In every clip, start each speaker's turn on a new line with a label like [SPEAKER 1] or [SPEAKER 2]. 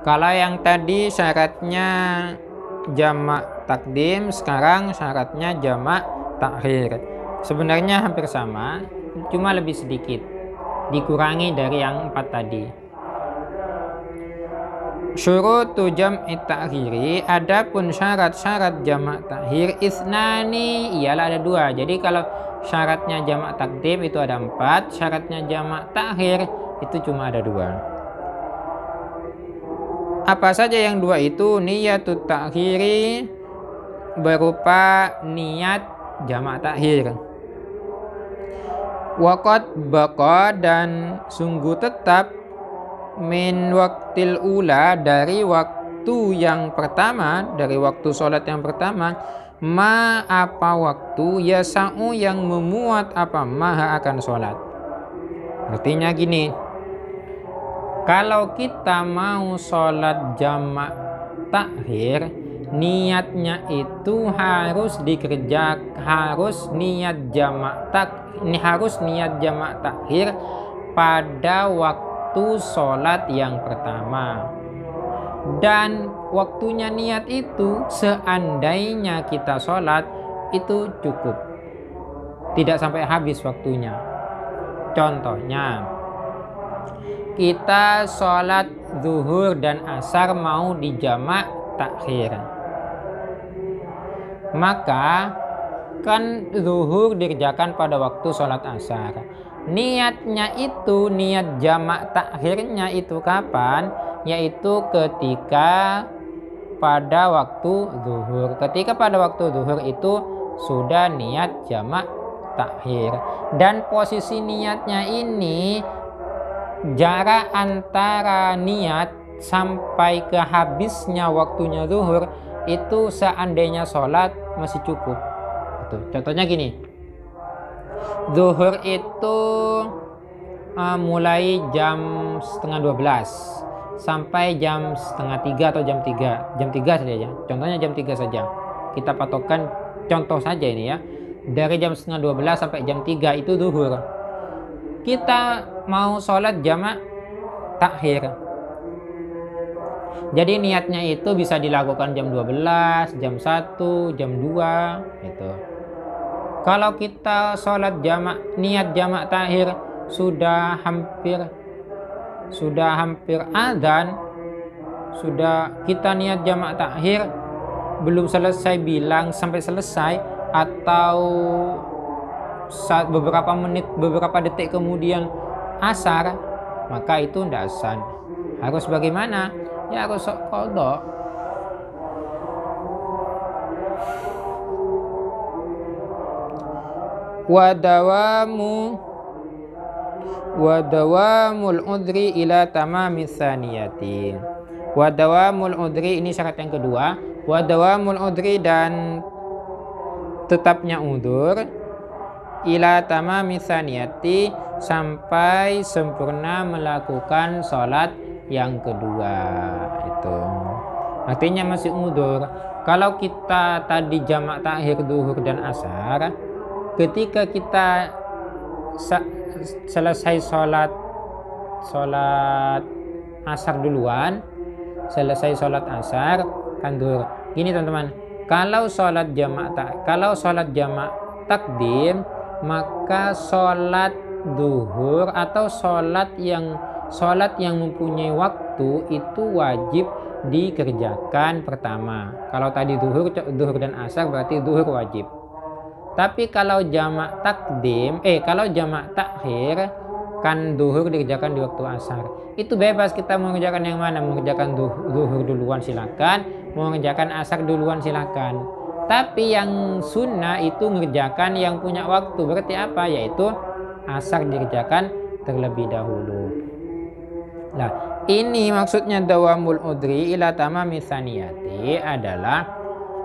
[SPEAKER 1] Kalau yang tadi syaratnya jamak takdim, sekarang syaratnya jamak takhir. Sebenarnya hampir sama, cuma lebih sedikit, dikurangi dari yang 4 tadi. Syurutu jam'i takhiri, adapun syarat-syarat jamak takhir isnani, ialah ada 2. Jadi kalau syaratnya jamak takdim itu ada 4, syaratnya jamak takhir itu cuma ada 2. Apa saja yang 2 itu? Niyatut takhiri, berupa niat jamak takhir. Waqad baqa, dan sungguh tetap, min waktil ula, dari waktu yang pertama, dari waktu sholat yang pertama, ma apa waktu, yasa'u yang memuat apa maha akan sholat. Artinya gini, kalau kita mau sholat jamak takhir, niatnya itu harus dikerjakan, harus niat jamak takhir pada waktu sholat yang pertama. Dan waktunya niat itu seandainya kita sholat itu cukup, tidak sampai habis waktunya. Contohnya, kita sholat zuhur dan asar mau dijamak takhir, maka kan zuhur dikerjakan pada waktu sholat asar. Niatnya itu, niat jamak takhirnya itu kapan? Yaitu ketika pada waktu zuhur. Ketika pada waktu zuhur itu sudah niat jamak takhir. Dan posisi niatnya ini, jarak antara niat sampai ke habisnya waktunya zuhur itu seandainya sholat masih cukup. Contohnya gini, zuhur itu mulai jam setengah 12 sampai jam setengah 3 atau jam 3 saja ya. Contohnya jam 3 saja, kita patokan contoh saja ini ya. Dari jam setengah 12 sampai jam 3 itu zuhur. Kita mau sholat jamak takhir, jadi niatnya itu bisa dilakukan jam 12, jam 1, jam 2 gitu. Kalau kita sholat jamak, niat jamak takhir sudah hampir adzan, sudah kita niat jamak takhir, belum selesai bilang sampai selesai, atau beberapa menit, beberapa detik kemudian asar, maka itu tidak sah. Harus bagaimana? Ya harus qadha. Wadawamul udri ila tamami tsaniyati. Wadawamul udri, ini syarat yang kedua. Wadawamul udri, dan tetapnya udzur, ila tamami tsaniyati, sampai sempurna melakukan sholat yang kedua. Itu artinya masih udzur. Kalau kita tadi jamak takhir zuhur dan asar, ketika kita selesai sholat asar duluan, selesai sholat asar kan zuhur. Gini teman-teman, kalau sholat jamak takdim, maka sholat zuhur atau sholat yang mempunyai waktu itu wajib dikerjakan pertama. Kalau tadi zuhur dan asar berarti zuhur wajib. Tapi kalau jamak takhir, kan zuhur dikerjakan di waktu asar. Itu bebas, kita mau mengerjakan yang mana. Mau mengerjakan zuhur duluan silakan, mau mengerjakan asar duluan silakan. Tapi yang sunnah itu mengerjakan yang punya waktu. Berarti apa? Yaitu asar dikerjakan terlebih dahulu. Nah, ini maksudnya dawamul udri ila tamami tsaniyati adalah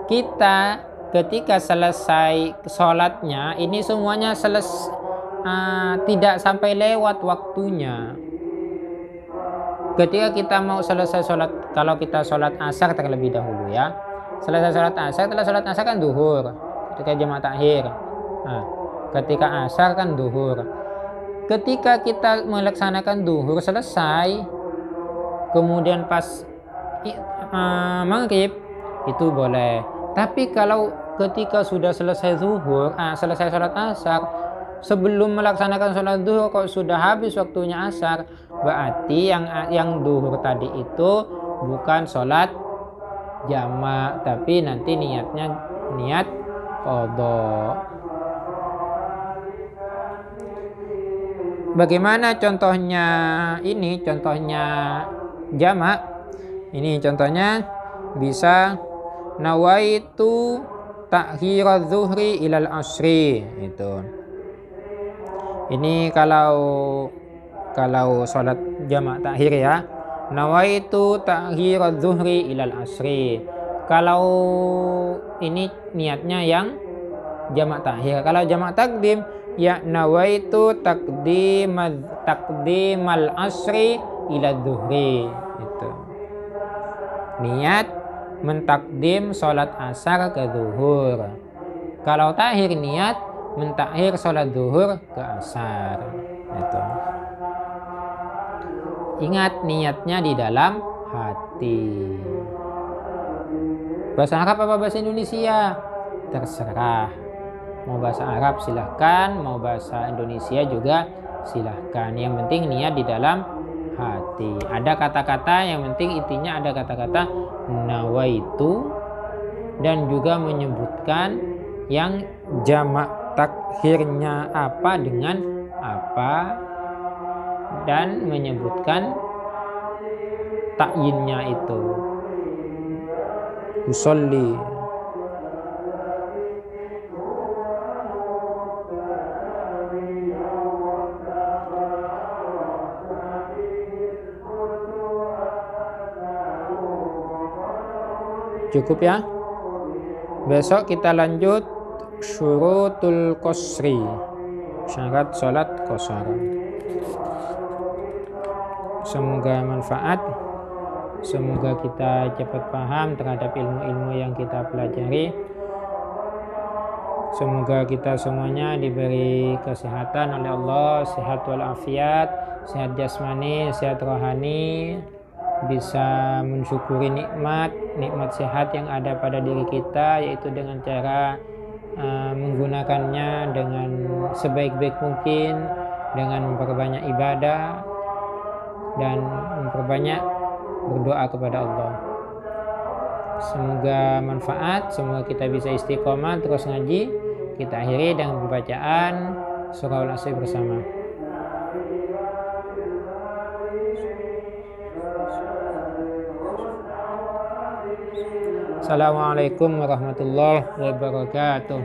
[SPEAKER 1] kita ketika selesai sholatnya ini semuanya tidak sampai lewat waktunya. Ketika kita mau selesai sholat, kalau kita sholat asar terlebih dahulu ya, selesai sholat asar, setelah sholat asar kan zuhur, ketika jamak takhir. Nah, ketika asar kan zuhur. Ketika kita melaksanakan zuhur selesai, kemudian pas maghrib itu boleh. Tapi kalau ketika sudah selesai zuhur, selesai sholat asar, sebelum melaksanakan sholat zuhur kok sudah habis waktunya asar, berarti yang zuhur tadi itu bukan sholat jamak, tapi nanti niatnya niat qadha. Bagaimana contohnya ini? Contohnya jamak. Ini contohnya bisa nawaitu ta'khiradz zuhri ilal asri itu. Ini kalau sholat jamak takhir ya. Nawaitu ta'khiradz zuhri ilal asri. Kalau ini niatnya yang jamak takhir. Kalau jamak takdim ya nawaitu takdimal asri ila zuhri itu. Niat mentakdim sholat asar ke zuhur. Kalau takhir niat mentakhir sholat zuhur ke asar itu. Ingat niatnya di dalam hati. Bahasa Arab apa bahasa Indonesia? Terserah. Mau bahasa Arab silahkan, mau bahasa Indonesia juga silahkan. Yang penting niat di dalam hati. Ada kata-kata, yang penting intinya ada kata-kata nawaitu, dan juga menyebutkan yang jamak takhirnya apa dengan apa, dan menyebutkan takyinnya itu. Usolli. Cukup ya. Besok kita lanjut syurutul qasri, syarat sholat qasar. Semoga manfaat, semoga kita cepat paham terhadap ilmu-ilmu yang kita pelajari. Semoga kita semuanya diberi kesehatan oleh Allah, sehat walafiat, sehat jasmani, sehat rohani, bisa mensyukuri nikmat sehat yang ada pada diri kita, yaitu dengan cara menggunakannya dengan sebaik-baik mungkin, dengan memperbanyak ibadah dan memperbanyak berdoa kepada Allah. Semoga manfaat, semoga kita bisa istiqomah terus ngaji. Kita akhiri dengan pembacaan surah Al-Asr bersama. Assalamualaikum warahmatullahi wabarakatuh.